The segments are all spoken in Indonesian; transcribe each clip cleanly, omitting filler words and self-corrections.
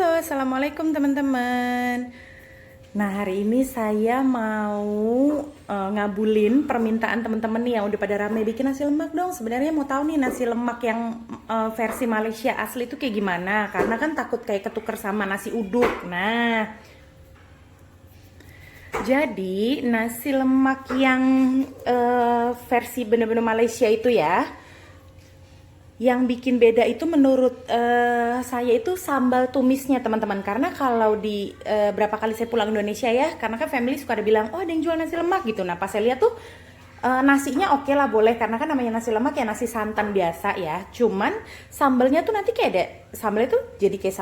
Halo, assalamualaikum teman-teman. Nah, hari ini saya mau ngabulin permintaan teman-teman nih yang udah pada rame bikin nasi lemak dong. Sebenarnya mau tahu nih nasi lemak yang versi Malaysia asli itu kayak gimana? Karena kan takut kayak ketuker sama nasi uduk. Nah, jadi nasi lemak yang versi bener-bener Malaysia itu ya, yang bikin beda itu menurut saya itu sambal tumisnya teman-teman. Karena kalau di berapa kali saya pulang Indonesia ya, karena kan family suka ada bilang, oh ada yang jual nasi lemak gitu. Nah pas saya lihat tuh nasinya oke lah boleh, karena kan namanya nasi lemak ya nasi santan biasa ya. Cuman sambalnya tuh nanti kayak ada sambalnya tuh jadi kayak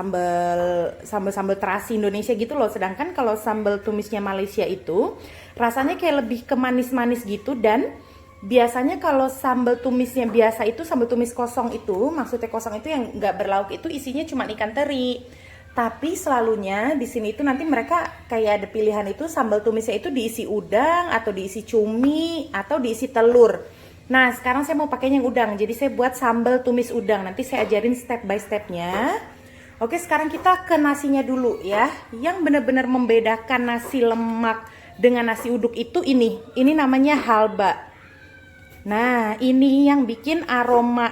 sambal terasi Indonesia gitu loh. Sedangkan kalau sambal tumisnya Malaysia itu rasanya kayak lebih ke manis-manis gitu. Dan biasanya kalau sambal tumisnya biasa itu sambal tumis kosong itu, maksudnya kosong itu yang nggak berlauk itu isinya cuma ikan teri. Tapi selalunya di sini itu nanti mereka kayak ada pilihan itu sambal tumisnya itu diisi udang atau diisi cumi atau diisi telur. Nah sekarang saya mau pakainya yang udang, jadi saya buat sambal tumis udang. Nanti saya ajarin step by stepnya. Oke, sekarang kita ke nasinya dulu ya. Yang benar-benar membedakan nasi lemak dengan nasi uduk itu ini namanya halba. Nah, ini yang bikin aroma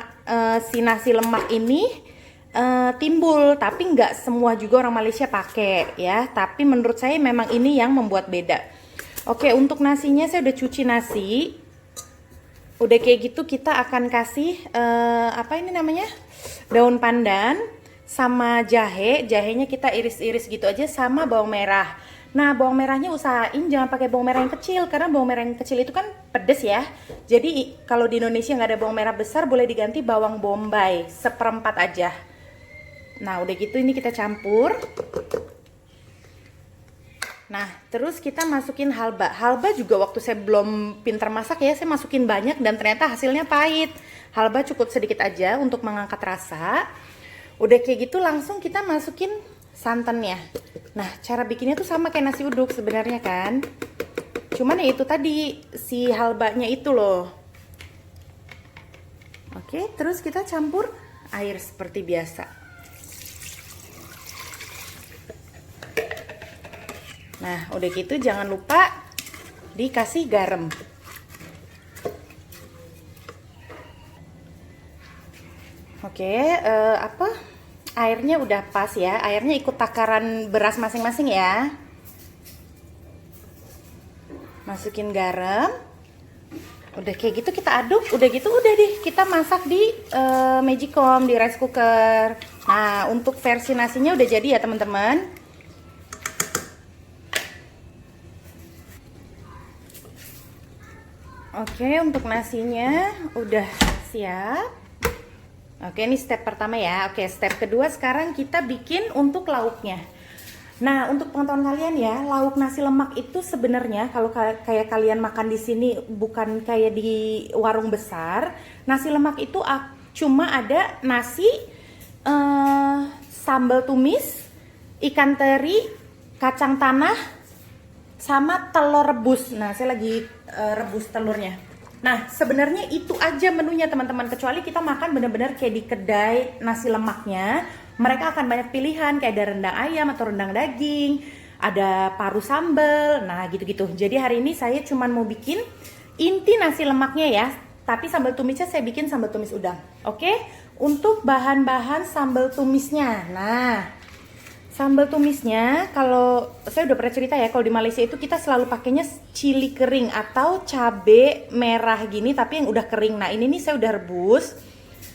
si nasi lemak ini timbul. Tapi nggak semua juga orang Malaysia pakai ya. Tapi menurut saya memang ini yang membuat beda. Oke, untuk nasinya saya udah cuci nasi. Udah kayak gitu kita akan kasih apa ini namanya? Daun pandan sama jahe. Jahenya kita iris-iris gitu aja sama bawang merah. Nah, bawang merahnya usahain jangan pakai bawang merah yang kecil, karena bawang merah yang kecil itu kan pedes ya. Jadi kalau di Indonesia nggak ada bawang merah besar, boleh diganti bawang bombay seperempat aja. Nah, udah gitu ini kita campur. Nah, terus kita masukin halba. Halba juga waktu saya belum pinter masak ya, saya masukin banyak dan ternyata hasilnya pahit. Halba cukup sedikit aja untuk mengangkat rasa. Udah kayak gitu langsung kita masukin santannya. Nah, cara bikinnya tuh sama kayak nasi uduk sebenarnya kan. Cuman ya itu tadi si halbanya itu loh. Oke, terus kita campur air seperti biasa. Nah, udah gitu jangan lupa dikasih garam. Oke, airnya udah pas ya. Airnya ikut takaran beras masing-masing ya. Masukin garam. Udah kayak gitu kita aduk. Udah gitu udah deh kita masak di Magicom, di rice cooker. Nah, untuk versi nasinya udah jadi ya teman-teman. Oke, untuk nasinya udah siap. Oke, ini step pertama ya. Oke, step kedua sekarang kita bikin untuk lauknya. Nah, untuk pengetahuan kalian ya, lauk nasi lemak itu sebenarnya kalau kayak kalian makan di sini bukan kayak di warung besar. Nasi lemak itu cuma ada nasi, sambal tumis, ikan teri, kacang tanah, sama telur rebus. Nah, saya lagi rebus telurnya. Nah, sebenarnya itu aja menunya teman-teman, kecuali kita makan bener-bener kayak di kedai nasi lemaknya. Mereka akan banyak pilihan, kayak ada rendang ayam atau rendang daging, ada paru sambal, nah gitu-gitu. Jadi hari ini saya cuman mau bikin inti nasi lemaknya ya, tapi sambal tumisnya saya bikin sambal tumis udang. Oke, untuk bahan-bahan sambal tumisnya. Nah, sambal tumisnya, kalau saya udah pernah cerita ya, kalau di Malaysia itu kita selalu pakainya cili kering atau cabe merah gini, tapi yang udah kering. Nah ini nih saya udah rebus.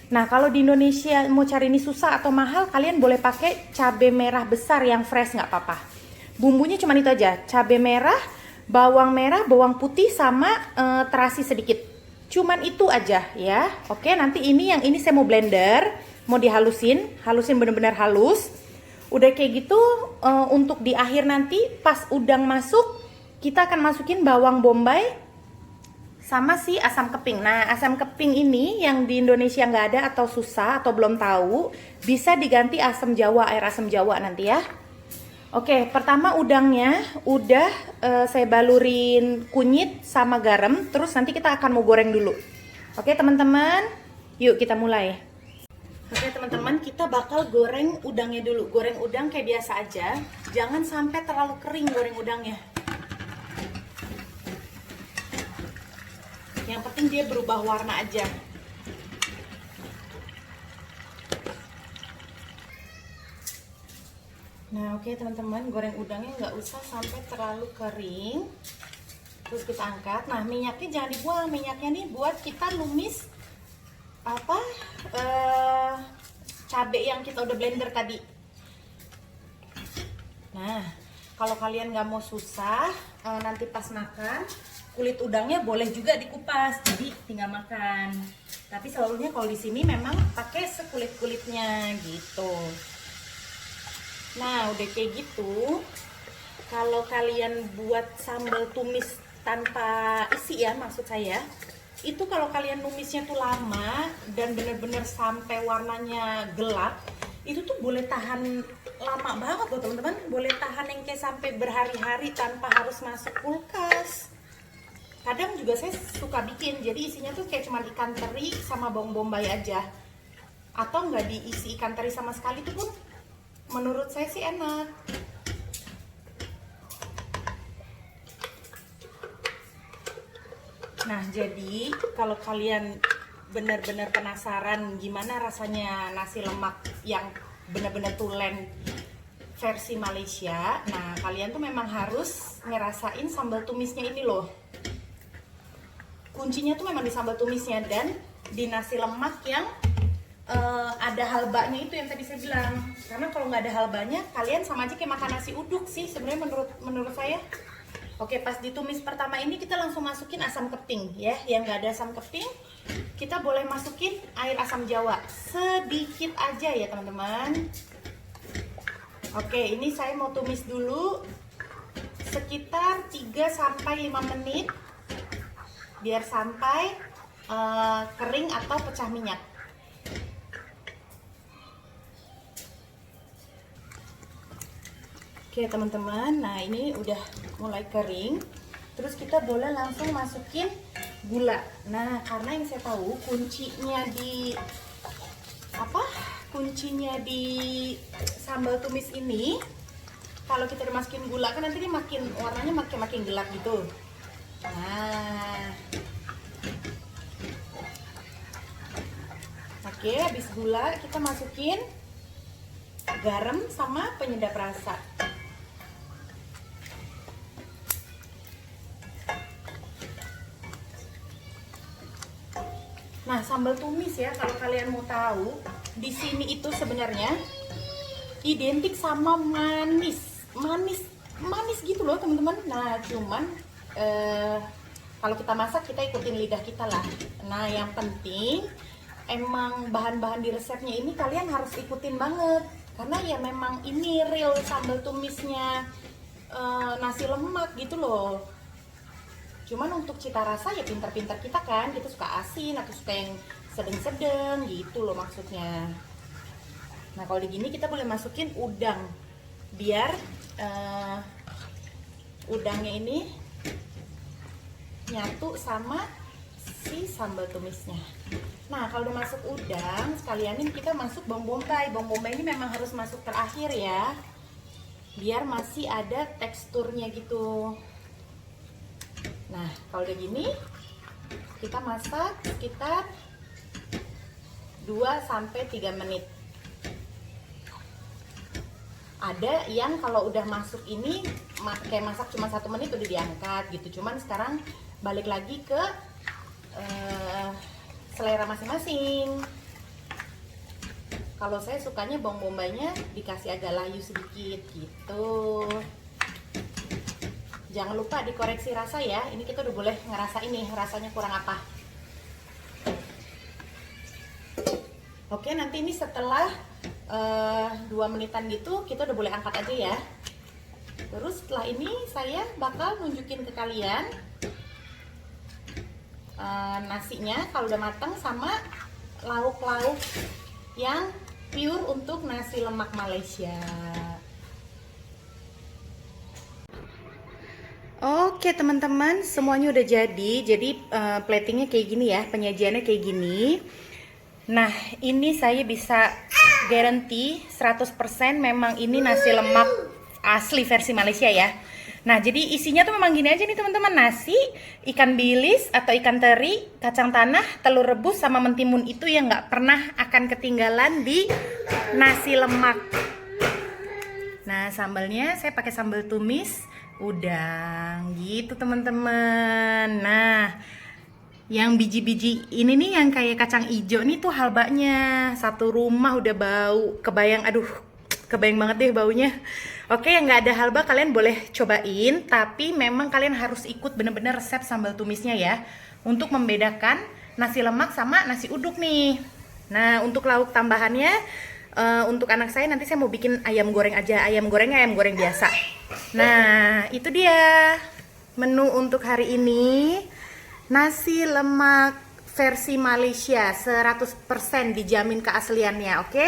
Nah kalau di Indonesia mau cari ini susah atau mahal, kalian boleh pakai cabe merah besar yang fresh, nggak apa-apa. Bumbunya cuma itu aja, cabe merah, bawang putih sama terasi sedikit. Cuman itu aja ya. Oke, nanti ini yang ini saya mau blender, mau halusin bener-bener halus. Udah kayak gitu, untuk di akhir nanti pas udang masuk, kita akan masukin bawang bombay sama si asam keping. Nah, asam keping ini yang di Indonesia nggak ada atau susah atau belum tahu, bisa diganti asam jawa, air asam jawa nanti ya. Oke, pertama udangnya udah saya balurin kunyit sama garam, terus nanti kita akan mau goreng dulu. Oke teman-teman, yuk kita mulai. Oke teman-teman, kita bakal goreng udangnya dulu. Goreng udang kayak biasa aja. Jangan sampai terlalu kering goreng udangnya. Yang penting dia berubah warna aja. Nah oke teman-teman, goreng udangnya nggak usah sampai terlalu kering. Terus kita angkat. Nah minyaknya jangan dibuang. Minyaknya nih buat kita numis apa cabai yang kita udah blender tadi. Nah kalau kalian nggak mau susah, nanti pas makan kulit udangnya boleh juga dikupas, jadi tinggal makan. Tapi selalunya kalau di sini memang pakai sekulit kulitnya gitu. Nah udah kayak gitu, kalau kalian buat sambal tumis tanpa isi ya, maksud saya itu kalau kalian numisnya tuh lama dan bener-bener sampai warnanya gelap, itu tuh boleh tahan lama banget loh teman-teman. Boleh tahan yang kayak sampai berhari-hari tanpa harus masuk kulkas. Kadang juga saya suka bikin, jadi isinya tuh kayak cuman ikan teri sama bawang bombay aja, atau nggak diisi ikan teri sama sekali, itu pun menurut saya sih enak. Nah jadi kalau kalian benar-benar penasaran gimana rasanya nasi lemak yang benar-benar tulen versi Malaysia, nah kalian tuh memang harus ngerasain sambal tumisnya ini loh. Kuncinya tuh memang di sambal tumisnya dan di nasi lemak yang ada halbanya itu yang tadi saya bilang. Karena kalau nggak ada halbanya, kalian sama aja kayak makan nasi uduk sih sebenarnya menurut saya. Oke, pas ditumis pertama ini kita langsung masukin asam keting ya. Yang nggak ada asam keting, kita boleh masukin air asam jawa sedikit aja ya teman-teman. Oke, ini saya mau tumis dulu sekitar 3-5 menit biar sampai kering atau pecah minyak. Oke teman-teman, nah ini udah mulai kering. Terus kita boleh langsung masukin gula. Nah karena yang saya tahu kuncinya di sambal tumis ini, kalau kita dimasukin gula kan nanti dia warnanya makin gelap gitu. Nah oke, habis gula kita masukin garam sama penyedap rasa. Nah, sambal tumis ya, kalau kalian mau tahu, di sini itu sebenarnya identik sama manis gitu loh, teman-teman. Nah, cuman kalau kita masak kita ikutin lidah kita lah. Nah, yang penting emang bahan-bahan di resepnya ini kalian harus ikutin banget, karena ya memang ini real sambal tumisnya nasi lemak gitu loh. Cuman untuk cita rasa ya pintar-pintar kita kan, kita suka asin atau suka yang sedang-sedang gitu loh maksudnya. Nah kalau begini kita boleh masukin udang biar udangnya ini nyatu sama si sambal tumisnya. Nah kalau udah masuk udang, sekalianin kita masuk bawang bombay. Bawang bombay ini memang harus masuk terakhir ya, biar masih ada teksturnya gitu. Nah, kalau udah gini, kita masak sekitar 2-3 menit. Ada yang kalau udah masuk ini, kayak masak cuma 1 menit udah diangkat gitu. Cuman sekarang balik lagi ke selera masing-masing. Kalau saya sukanya bawang bombaynya dikasih agak layu sedikit gitu. Jangan lupa dikoreksi rasa ya. Ini kita udah boleh ngerasa ini rasanya kurang apa. Oke, nanti ini setelah 2 menitan gitu kita udah boleh angkat aja ya. Terus setelah ini saya bakal nunjukin ke kalian nasinya kalau udah matang sama lauk-lauk yang pure untuk nasi lemak Malaysia. Oke teman-teman, semuanya udah jadi. Jadi platingnya kayak gini ya, penyajiannya kayak gini. Nah, ini saya bisa guarantee 100% memang ini nasi lemak asli versi Malaysia ya. Nah, jadi isinya tuh memang gini aja nih teman-teman. Nasi, ikan bilis atau ikan teri, kacang tanah, telur rebus, sama mentimun itu yang nggak pernah akan ketinggalan di nasi lemak. Nah, sambalnya saya pakai sambal tumis udang gitu teman-teman. Nah, yang biji-biji ini nih yang kayak kacang ijo nih tuh halbanya. Satu rumah udah bau, kebayang, aduh, kebayang banget deh baunya. Oke, yang nggak ada halba kalian boleh cobain, tapi memang kalian harus ikut bener-bener resep sambal tumisnya ya, untuk membedakan nasi lemak sama nasi uduk nih. Nah, untuk lauk tambahannya, untuk anak saya nanti saya mau bikin ayam goreng aja, ayam goreng biasa. Nah, itu dia menu untuk hari ini. Nasi lemak versi Malaysia 100% dijamin keasliannya, oke?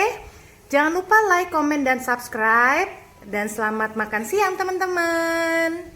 Jangan lupa like, komen, dan subscribe. Dan selamat makan siang teman-teman.